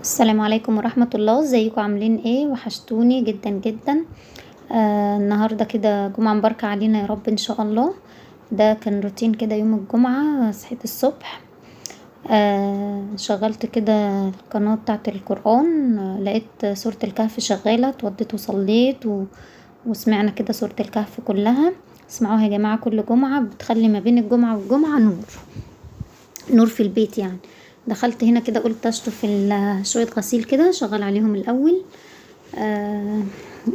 السلام عليكم ورحمة الله، ازيكم عاملين ايه؟ وحشتوني جدا جدا. النهاردة كده جمعة مباركة علينا يا رب ان شاء الله. ده كان روتين كده يوم الجمعة، صحيت الصبح. شغلت كده القناة بتاعة القرآن. لقيت سورة الكهف شغالة، اتوضيت وصليت وسمعنا كده سورة الكهف كلها. اسمعوها يا جماعة، كل جمعة بتخلي ما بين الجمعة والجمعة نور في البيت يعني. دخلت هنا كده، قلت اشطف شوية غسيل كده شغل عليهم الاول.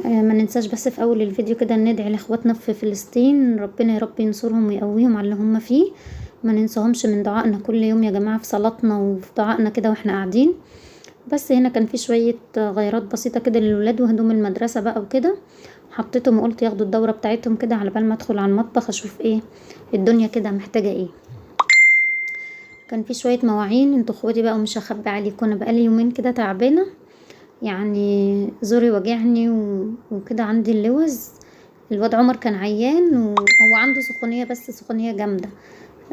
ما ننساش بس في اول الفيديو كده ندعي لاخواتنا في فلسطين، ربنا يا رب ينصرهم ويقويهم على اللي هم فيه. ما ننساهمش من دعائنا كل يوم يا جماعة، في صلاتنا وفي دعائنا كده واحنا قاعدين. بس هنا كان في شوية غيرات بسيطة كده للولاد وهدوم المدرسة بقى وكده. حطيتهم وقلت ياخدوا الدورة بتاعتهم كده على بال ما ادخل على المطبخ اشوف ايه الدنيا كده محتاجة ايه. كان في شوية مواعين، انتوا اخواتي بقى ومش هخبي عليكم، انا بقالي يومين كده تعبانة يعني، زوري وجعني وكده عندي اللوز. الواد عمر كان عيان وهو عنده سخونية، بس سخونية جامدة.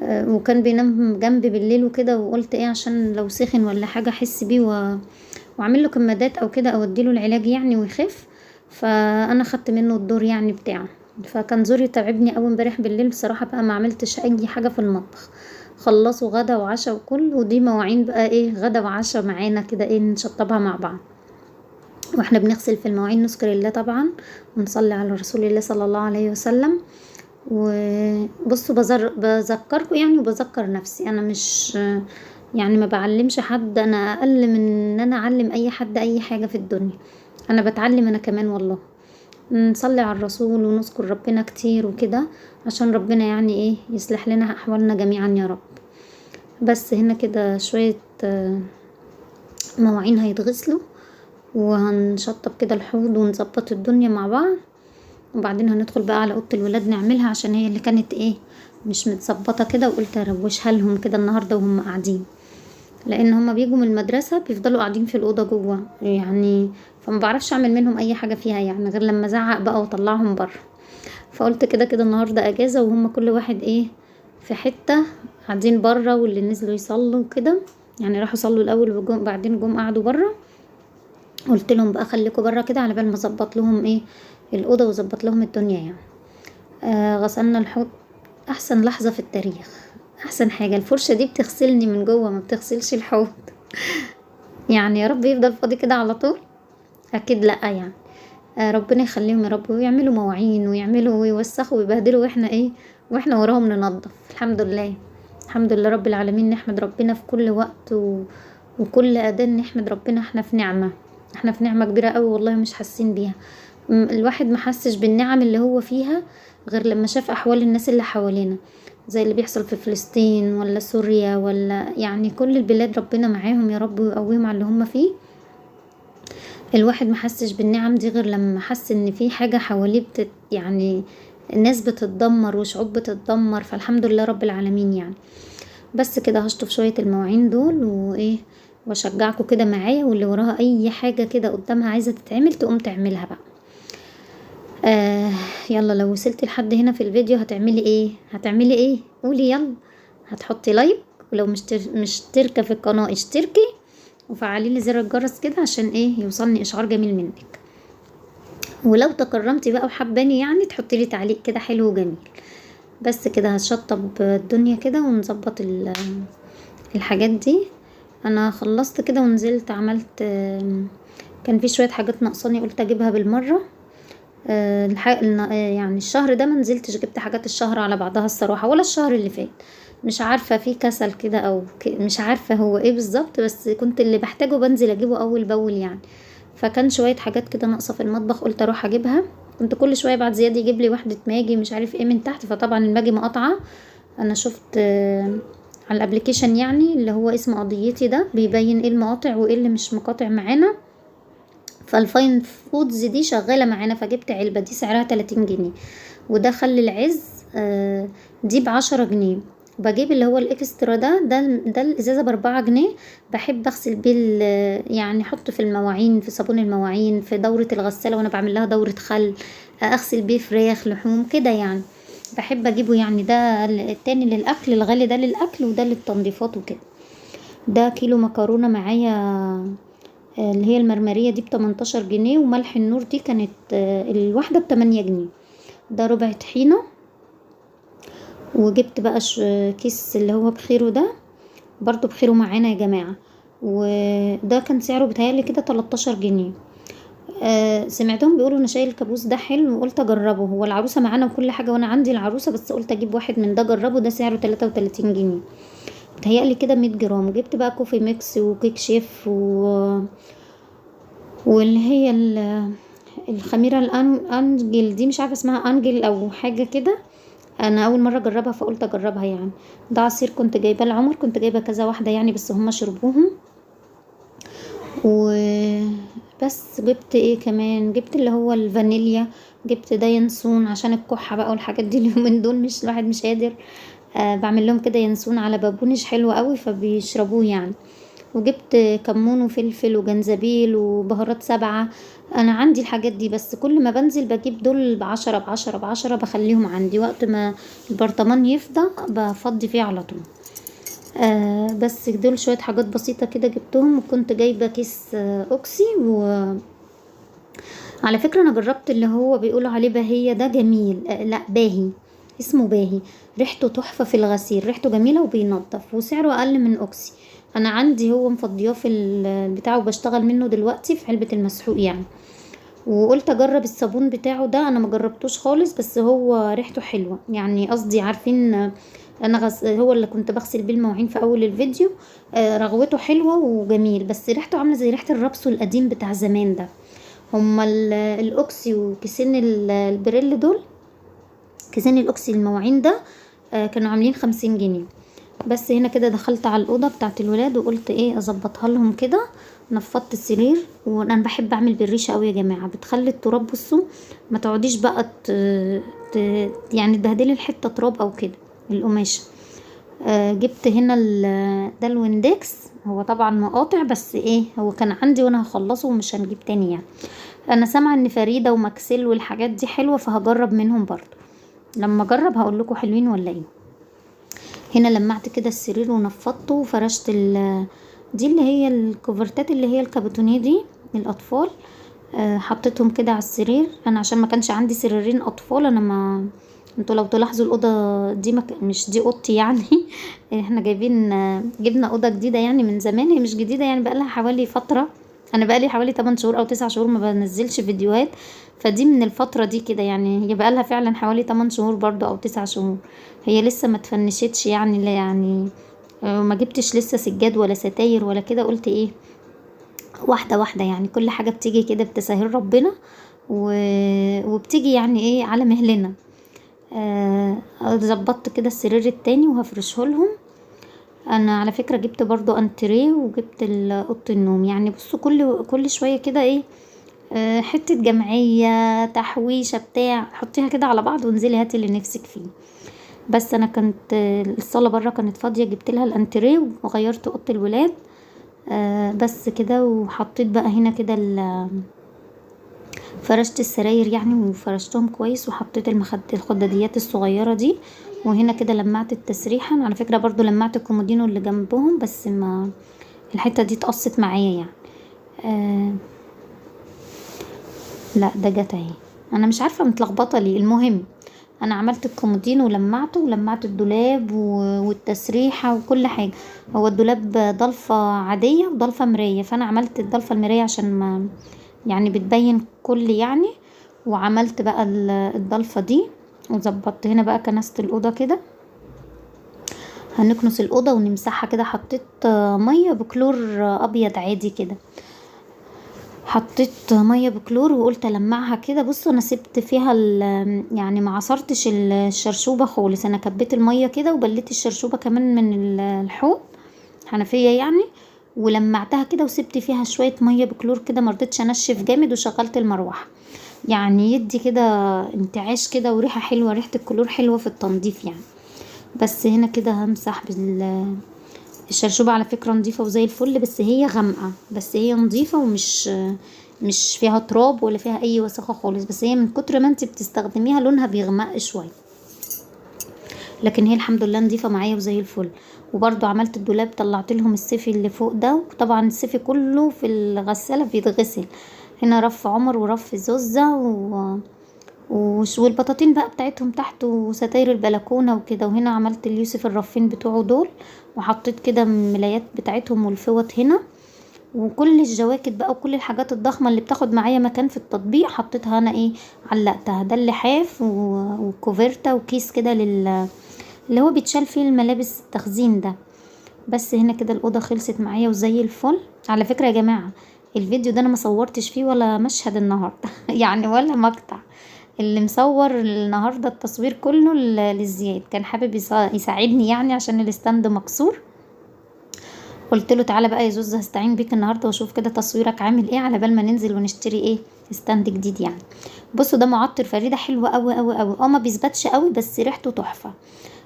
وكان بينام جنبي بالليل وكده، وقلت ايه عشان لو سخن ولا حاجة احس بيه واعمل له كمادات او كده، او اديله العلاج يعني ويخف. فانا خدت منه الدور يعني بتاعه. فكان زوري تعبني قوي امبارح بالليل بصراحة، بقى ما عملتش اي حاجة في المطبخ. خلصوا غدا وعشا وكل، ودي مواعين بقى ايه، غدا وعشا معانا كده ايه، نشطبها مع بعض. واحنا بنغسل في المواعين نذكر الله طبعا، ونصلي على رسول الله صلى الله عليه وسلم. وبصوا بذكركم يعني، وبذكر نفسي، انا مش يعني ما بعلمش حد، انا اقل من ان انا اعلم اي حد اي حاجة في الدنيا. انا بتعلم انا كمان والله. نصلي على الرسول ونذكر ربنا كتير وكده، عشان ربنا يعني ايه يصلح لنا احوالنا جميعا يا رب. بس هنا كده شوية مواعين هيتغسلوا، وهنشطب كده الحوض ونظبط الدنيا مع بعض. وبعدين هندخل بقى على اوضه الولاد نعملها، عشان هي اللي كانت ايه مش متظبطه كده، وقلت اروشها لهم كده النهارده وهم قاعدين. لان هما بيجوا من المدرسه بيفضلوا قاعدين في الاوضه جوه يعني، فما بعرفش اعمل منهم اي حاجه فيها يعني، غير لما ازعق بقى واطلعهم بره. فقلت كده كده النهارده اجازه، وهم كل واحد ايه في حته قاعدين بره، واللي نزلوا يصلوا كده يعني، راحوا صلوا الاول بعدين جم قعدوا بره. قلت لهم بقى خليكوا بره كده على بال ما اظبط لهم ايه الاوضه واظبط لهم الدنيا يعني. غسلنا الحوض، احسن لحظه في التاريخ، احسن حاجه الفرشه دي بتغسلني من جوه، ما بتغسلش الحوض. يعني يا رب يفضل فاضي كده على طول، اكيد لا يعني. ربنا يخليهم يا رب، ويعملوا مواعين ويعملوا ويوسخوا ويبهدلوا، واحنا ايه واحنا وراهم ننظف. الحمد لله، الحمد لله رب العالمين، نحمد ربنا في كل وقت وكل اذان نحمد ربنا. احنا في نعمه، احنا في نعمه كبيره قوي والله، مش حاسين بيها. الواحد ما حسش بالنعم اللي هو فيها غير لما شاف احوال الناس اللي حوالينا، زي اللي بيحصل في فلسطين ولا سوريا، ولا يعني كل البلاد ربنا معاهم يا رب ويقويهم على اللي هم فيه. الواحد ما حسش بالنعم دي غير لما حس ان في حاجة حواليه يعني الناس بتتدمر وشعوب بتتدمر، فالحمد لله رب العالمين يعني. بس كده هشطف شوية المواعين دول وايه، واشجعكم كده معايا، واللي وراها اي حاجة كده قدامها عايزة تتعمل تقوم تعملها بقى. يلا، لو وصلتي لحد هنا في الفيديو هتعملي ايه؟ هتعملي ايه؟ قولي يلا. هتحطي لايك، ولو مشتركة في القناة اشتركي، وفعلي لي زر الجرس كده عشان ايه يوصلني اشعار جميل منك. ولو تكرمتي بقى وحباني يعني تحطي لي تعليق كده حلو وجميل. بس كده هشطب الدنيا كده ونظبط الحاجات دي. انا خلصت كده ونزلت عملت، كان في شوية حاجات ناقصاني قلت اجيبها بالمرة. يعني الشهر ده ما نزلتش جبت حاجات الشهر على بعضها الصراحة، ولا الشهر اللي فات. مش عارفة في كسل كده او مش عارفة هو ايه بالظبط، بس كنت اللي بحتاجه بنزل اجيبه اول باول يعني. فكان شوية حاجات كده ناقصة في المطبخ قلت اروح اجيبها. كنت كل شوية بعد زياد يجيب لي واحدة ماجي مش عارف ايه من تحت، فطبعا الماجي مقاطعة. انا شفت على الابليكيشن يعني اللي هو اسمه قضيتي ده، بيبين ايه المقاطع وايه اللي مش مقاطع معانا. فالفاين فودز دي شغالة معانا، فجبت علبة دي سعرها 30 جنيه. وده خل العز، دي ب10 جنيه. بجيب اللي هو الاكسترا ده الازازة ب4 جنيه. بحب اغسل بيه يعني احط في المواعين، في صابون المواعين، في دورة الغسالة وانا بعمل لها دورة خل، اغسل بيه فراخ لحوم كده يعني. بحب اجيبه يعني، ده التاني للاكل، الغالي ده للاكل وده للتنظيفات وكده. ده كيلو مكرونة معايا اللي هي المرمرية دي ب18 جنيه، وملح النور دي كانت الواحدة ب8 جنيه. ده ربع طحينة. وجبت بقى كيس اللي هو بخيره ده، برضو بخيره معانا يا جماعة، وده كان سعره بتهيألي كده 13 جنيه. سمعتهم بيقولوا ان شاي الكابوس ده حلو، وقلت اجربه. هو العروسة معانا وكل حاجة وانا عندي العروسة، بس قلت اجيب واحد من ده اجربه. ده سعره 33 جنيه، بتهيألي كده 100 جرام. جبت بقى كوفي ميكس وكيك شيف واللي هي الخميرة الانجل دي، مش عارفة اسمها انجل او حاجة كده. انا اول مرة اجربها فقلت اجربها يعني. ده عصير كنت جايباه لعمر، كنت جايبة كذا واحدة يعني، بس هما شربوهم. وبس جبت ايه كمان، جبت اللي هو الفانيليا. جبت ده ينسون عشان الكحة بقى والحاجات دي اليومين دول، مش الواحد مش قادر. بعمل لهم كده ينسون على بابونج حلو قوي فبيشربوه يعني. وجبت كمون وفلفل وجنزبيل وبهارات 7. انا عندي الحاجات دي، بس كل ما بنزل بجيب دول ب10 بخليهم عندي، وقت ما البرطمان يفضى بفضي فيه على طول. بس دول شوية حاجات بسيطة كده جبتهم. وكنت جايبة كيس اوكسي. على فكرة انا جربت اللي هو بيقولوا عليه باهية، ده جميل. لا باهي، اسمه باهي. ريحته تحفة في الغسيل، ريحته جميلة وبينضف، وسعره اقل من اوكسي. انا عندي هو مفضياه في البتاع، وبشتغل منه دلوقتي في علبة المسحوق يعني. وقلت اجرب الصابون بتاعه ده، انا ما جربتوش خالص، بس هو ريحته حلوة يعني. قصدي عارفين، انا هو اللي كنت بغسل بيه المواعين في اول الفيديو. رغوته حلوة وجميل، بس ريحته عاملة زي ريحة الرابسو القديم بتاع زمان ده. هما الاوكسي وكيسين البريل دول، كيسين الاوكسي المواعين ده كانوا عاملين 50 جنيه. بس هنا كده دخلت على الأوضة بتاعت الولاد، وقلت ايه اظبطها لهم كده. نفضت السرير، وانا بحب اعمل بالريشه قوي يا جماعه، بتخلي التراب، بصوا ما تقعديش بقى ت... يعني تبهدلي الحته تراب او كده القماشه. جبت هنا ده الويندكس. هو طبعا مقاطع، بس ايه هو كان عندي وانا هخلصه ومش هنجيب تاني يعني. انا سامعه ان فريده وماكسيل والحاجات دي حلوه، فهجرب منهم برضو. لما اجرب هقول لكم حلوين ولا ايه. هنا لمعت كده السرير ونفضته وفرشت دي اللي هي الكوفرتات اللي هي الكابوتونيه دي الاطفال. حطيتهم كده على السرير. انا عشان ما كانش عندي سريرين اطفال، انا ما انتوا لو تلاحظوا الاوضه دي مش دي اوضتي يعني. احنا جبنا اوضه جديده يعني من زمان، هي مش جديده يعني، بقالها حوالي فتره. انا بقالي حوالي 8 شهور او 9 شهور ما بنزلش فيديوهات، فدي من الفتره دي كده يعني. هي بقالها فعلا حوالي 8 شهور برضو او 9 شهور. هي لسه ما تفنشتش يعني، لا يعني. ما جبتش لسه سجاد ولا ستاير ولا كده. قلت ايه، واحدة واحدة يعني، كل حاجة بتيجي كده بتسهيل ربنا وبتيجي يعني ايه على مهلنا. ظبطت كده السرير التاني وهفرشه لهم. انا على فكرة جبت برضو انتريه، وجبت اوضة النوم يعني. بصوا كل شوية كده ايه، حتة جمعية تحويشة بتاع، حطيها كده على بعض وانزلي هاتي اللي نفسك فيه. بس انا كانت الصالة برا كانت فاضية، جبت لها الانتريه وغيرت اوضة الولاد. بس كده. وحطيت بقى هنا كده فرشت السراير يعني، وفرشتهم كويس، وحطيت الخداديات الصغيرة دي. وهنا كده لمعت التسريحة. على فكرة برضو لمعت الكومودينو اللي جنبهم، بس ما الحتة دي اتقصت معايا يعني. لا ده جت اهي، انا مش عارفة متلخبطة ليه. المهم انا عملت الكومودينو ولمعته، ولمعت الدولاب والتسريحة وكل حاجة. هو الدولاب ضلفة عادية وضلفة مراية، فانا عملت الضلفة المراية عشان ما يعني بتبين كل يعني. وعملت بقى الضلفة دي، وظبطت هنا بقى كنست الأوضة كده. هنكنس الأوضة ونمسحها كده. حطيت مية بكلور أبيض عادي كده، حطيت مية بكلور وقلت ألمعها كده. بصوا أنا سبت فيها يعني ما عصرتش الشرشوبة خالص، أنا كبيت المية كده وبليت الشرشوبة كمان من الحوض حنفية يعني. ولمعتها كده وسبت فيها شوية مية بكلور كده، مرضتش انشف جامد، وشغلت المروحة يعني يدي كده انتعاش كده وريحة حلوة. ريحة الكلور حلوة في التنظيف يعني. بس هنا كده همسح الشرشوبة. على فكرة نظيفة وزي الفل، بس هي غامقة، بس هي نظيفة ومش فيها تراب ولا فيها اي وسخة خالص، بس هي من كتر ما انت بتستخدميها لونها بيغمق شوية. لكن هي الحمد لله نضيفة معايا وزي الفل. وبرضو عملت الدولاب، طلعت لهم الصيفي اللي فوق ده، وطبعا الصيفي كله في الغسالة بيتغسل. هنا رف عمر ورف زوزة والبطاطين بقى بتاعتهم تحت، وستاير البلكونة وكده. وهنا عملت اليوسف الرفين بتوعه دول، وحطيت كده الملايات بتاعتهم والفوط هنا. وكل الجواكت بقى وكل الحاجات الضخمة اللي بتاخد معايا مكان في التطبيق حطيتها انا ايه، علقتها. ده اللحاف وكوفرتا وكيس كده اللي هو بيتشال فيه الملابس التخزين ده. بس هنا كده الأوضة خلصت معايا وزي الفل. على فكرة يا جماعة، الفيديو ده انا ما صورتش فيه ولا مشهد النهاردة يعني ولا مقطع. اللي مصور النهاردة التصوير كله للزياد، كان حابب يساعدني يعني عشان الاستند مكسور. قلت له تعالى بقى يا زوز هستعين بيك النهارده واشوف كده تصويرك عامل ايه، على بال ما ننزل ونشتري ايه استند جديد يعني. بصوا ده معطر فريدة حلو قوي قوي قوي. ما بيثبتش قوي بس ريحته تحفة،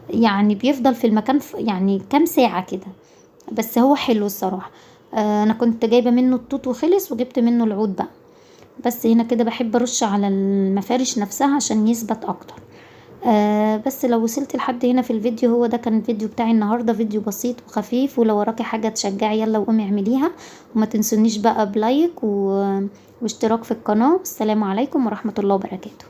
يعني بيفضل في المكان يعني كام ساعة كده، بس هو حلو الصراحة. انا كنت جايبة منه التوت وخلص، وجبت منه العود بقى. بس هنا كده بحب ارش على المفارش نفسها عشان يثبت اكتر. بس لو وصلت لحد هنا في الفيديو، هو ده كان الفيديو بتاعي النهاردة، فيديو بسيط وخفيف. ولو وراكي حاجة تشجعي يلا وقومي اعمليها، وما تنسونيش بقى بلايك واشتراك في القناة. السلام عليكم ورحمة الله وبركاته.